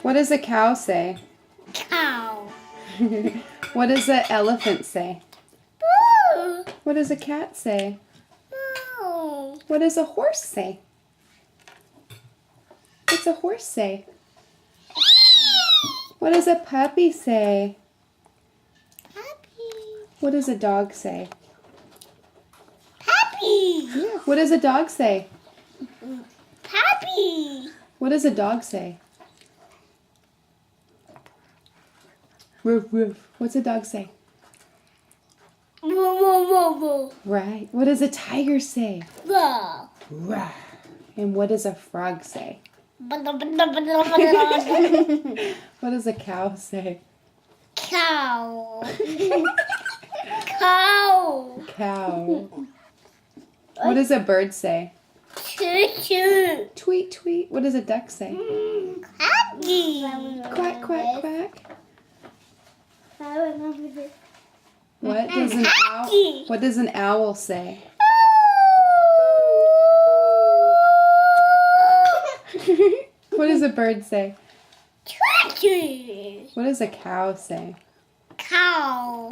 What does a cow say? Cow. What does an elephant say? Boo. What does a cat say? Boo. What does a horse say? What's a horse say? What does a puppy say? Puppy. What does a dog say? Puppy. Yeah. What does a dog say? Puppy. What does a dog say? Woof woof. What's a dog say? Woo woo woo woo. Right. What does a tiger say? Whoa. Rah. And what does a frog say? Cow. What does a cow say? Cow. Cow. What does a bird say? Choo choo. Tweet tweet. What does a duck say? Happy. Quack quack quack. I remember this. What does an owl? What does an owl say? What does a bird say? Choo. What does a cow say? Cow.